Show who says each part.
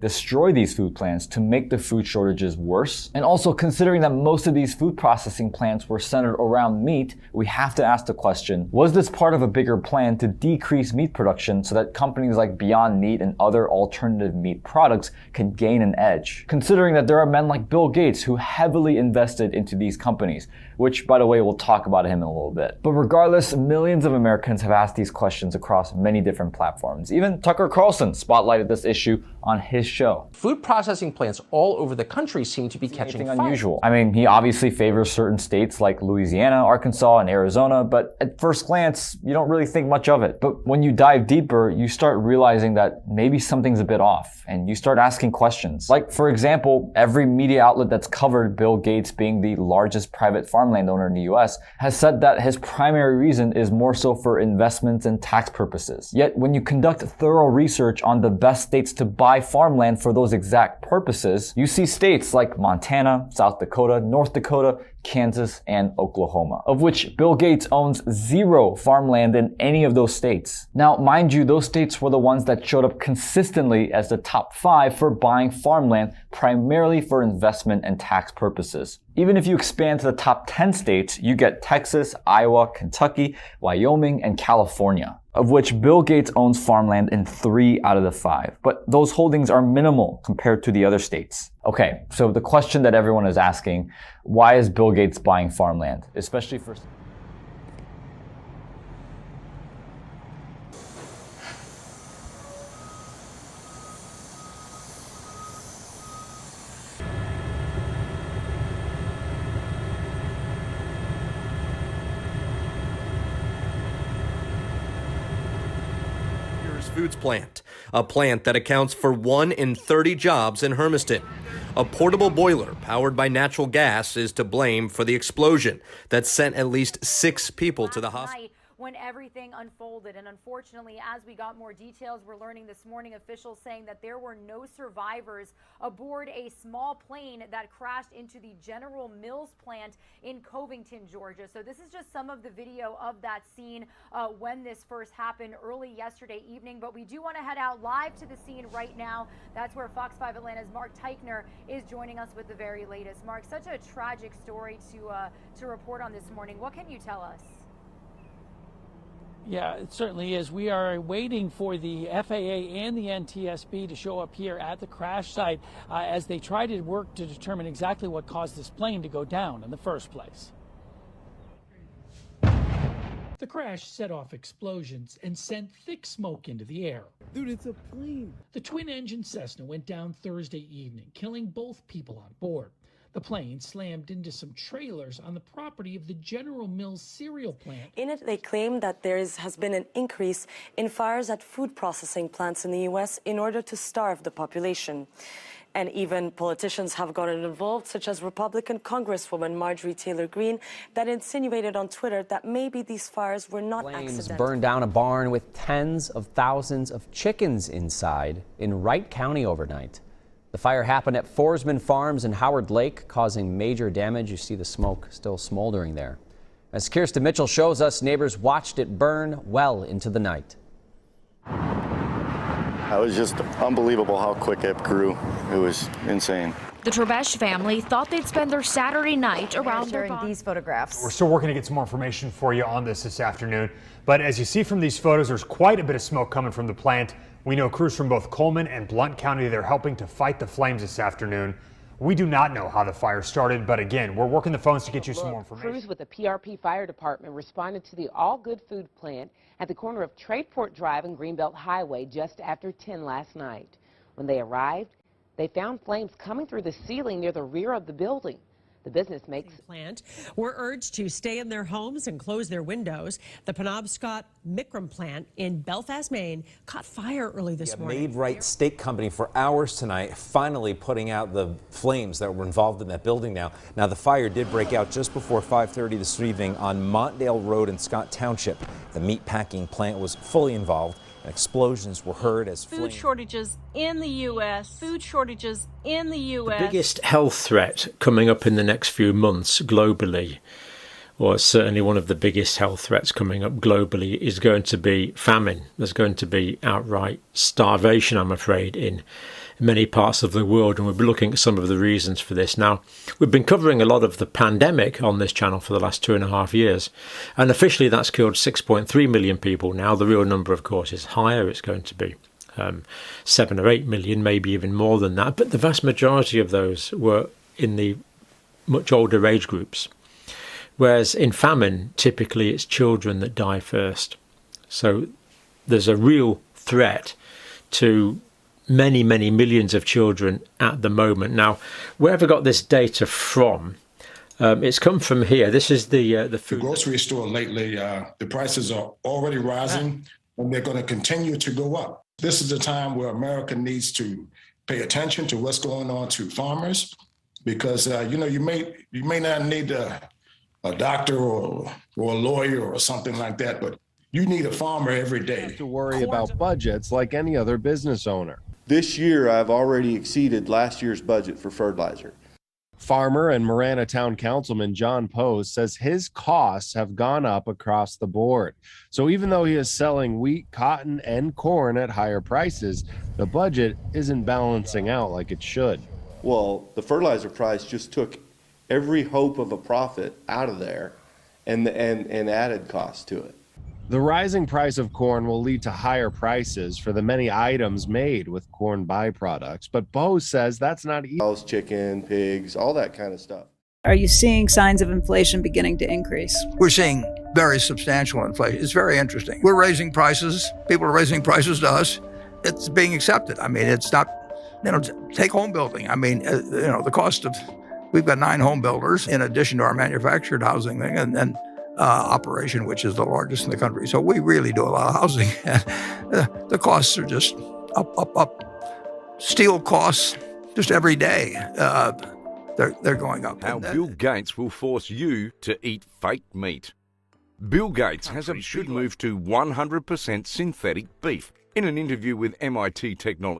Speaker 1: destroy these food plants to make the food shortages worse? And also, considering that most of these food processing plants were centered around meat, we have to ask the question, was this part of a bigger plan to decrease meat production so that companies like Beyond Meat and other alternative meat products can gain an edge? Considering that there are men like Bill Gates who heavily invested into these companies, which, by the way, we'll talk about him in a little bit. But regardless, millions of Americans have asked these questions across many different platforms. Even Tucker Carlson spotlighted this issue on his show.
Speaker 2: Food processing plants all over the country seem to be catching fire.
Speaker 1: Unusual. I mean, he obviously favors certain states like Louisiana, Arkansas, and Arizona, but at first glance, you don't really think much of it. But when you dive deeper, you start realizing that maybe something's a bit off, and you start asking questions. Like, for example, every media outlet that's covered Bill Gates being the largest private farmland owner in the US has said that his primary reason is more so for investments and tax purposes. Yet, when you conduct thorough research on the best states to buy farmland for those exact purposes, you see states like Montana, South Dakota, North Dakota, Kansas, and Oklahoma, of which Bill Gates owns zero farmland in any of those states. Now, mind you, those states were the ones that showed up consistently as the top 5 for buying farmland, primarily for investment and tax purposes. Even if you expand to the top 10 states, you get Texas, Iowa, Kentucky, Wyoming, and California, of which Bill Gates owns farmland in 3 out of the 5. But those holdings are minimal compared to the other states. Okay, so the question that everyone is asking, why is Bill Gates buying farmland? Especially for...
Speaker 3: Foods plant, a plant that accounts for 1 in 30 jobs in Hermiston. A portable boiler powered by natural gas is to blame for the explosion that sent at least 6 people to the hospital.
Speaker 4: When everything unfolded, and unfortunately, as we got more details, we're learning this morning officials saying that there were no survivors aboard a small plane that crashed into the General Mills plant in Covington, Georgia. So this is just some of the video of that scene when this first happened early yesterday evening. But we do want to head out live to the scene right now. That's where Fox 5 Atlanta's Mark Teichner is joining us with the very latest. Mark, such a tragic story to report on this morning. What can you tell us?
Speaker 5: Yeah, it certainly is. We are waiting for the FAA and the NTSB to show up here at the crash site as they try to work to determine exactly what caused this plane to go down in the first place. The crash set off explosions and sent thick smoke into the air.
Speaker 6: Dude, it's a plane.
Speaker 5: The twin-engine Cessna went down Thursday evening, killing both people on board. The plane slammed into some trailers on the property of the General Mills cereal plant.
Speaker 7: In it, they claim that there has been an increase in fires at food processing plants in the U.S. in order to starve the population. And even politicians have gotten involved, such as Republican Congresswoman Marjorie Taylor Greene, that insinuated on Twitter that maybe these fires were not accidental.
Speaker 8: Flames burned down a barn with tens of thousands of chickens inside in Wright County overnight. The fire happened at Forsman Farms in Howard Lake, causing major damage. You see the smoke still smoldering there. As Kirsten Mitchell shows us, neighbors watched it burn well into the night.
Speaker 9: It was just unbelievable how quick it grew. It was insane.
Speaker 10: The Trebesh family thought they'd spend their Saturday night around
Speaker 4: sharing these photographs.
Speaker 11: We're still working to get some more information for you on this afternoon. But as you see from these photos, there's quite a bit of smoke coming from the plant. We know crews from both Coleman and Blount County, they're helping to fight the flames this afternoon. We do not know how the fire started, but again, we're working the phones to get you some more information.
Speaker 12: Crews with the PRP Fire Department responded to the All Good Food plant at the corner of Tradeport Drive and Greenbelt Highway just after 10 last night. When they arrived, they found flames coming through the ceiling near the rear of the building. The business makes
Speaker 13: plant were urged to stay in their homes and close their windows. The Penobscot Micram plant in Belfast, Maine, caught fire early this morning.
Speaker 14: Made Right Steak Company for hours tonight, finally putting out the flames that were involved in that building now. Now, the fire did break out just before 5:30 this evening on Montdale Road in Scott Township. The meat packing plant was fully involved. Explosions were heard as
Speaker 15: food shortages in the U.S. Food shortages in the U.S.
Speaker 16: The biggest health threat coming up in the next few months globally, or certainly one of the biggest health threats coming up globally, is going to be famine. There's going to be outright starvation, I'm afraid, in many parts of the world, and we'll be looking at some of the reasons for this. Now, we've been covering a lot of the pandemic on this channel for the last 2.5 years, and officially that's killed 6.3 million people. Now, the real number, of course, is higher. It's going to be 7 or 8 million, maybe even more than that, but the vast majority of those were in the much older age groups. Whereas in famine, typically it's children that die first. So there's a real threat to many, many millions of children at the moment. Now, where have I got this data from? It's come from here. This is the food.
Speaker 6: The grocery store lately, the prices are already rising, and they're going to continue to go up. This is the time where America needs to pay attention to what's going on to farmers, because you may not need a doctor or a lawyer or something like that, but you need a farmer every day.
Speaker 17: You have to worry about budgets like any other business owner.
Speaker 18: This year, I've already exceeded last year's budget for fertilizer.
Speaker 17: Farmer and Marana Town Councilman John Pose says his costs have gone up across the board. So even though he is selling wheat, cotton, and corn at higher prices, the budget isn't balancing out like it should.
Speaker 18: Well, the fertilizer price just took every hope of a profit out of there and added cost to it.
Speaker 17: The rising price of corn will lead to higher prices for the many items made with corn byproducts, but Pose says that's not easy.
Speaker 18: Chicken, pigs, all that kind of stuff.
Speaker 19: Are you seeing signs of inflation beginning to increase?
Speaker 20: We're seeing very substantial inflation. It's very interesting. We're raising prices. People are raising prices to us. It's being accepted. I mean, it's not, take home building. I mean, the cost of, we've got 9 home builders in addition to our manufactured housing thing and operation, which is the largest in the country. So we really do a lot of housing. The costs are just up. Steel costs just every day. They're going up.
Speaker 21: How Bill Gates will force you to eat fake meat. Bill Gates has a big move to 100% synthetic beef. In an interview with MIT Technology,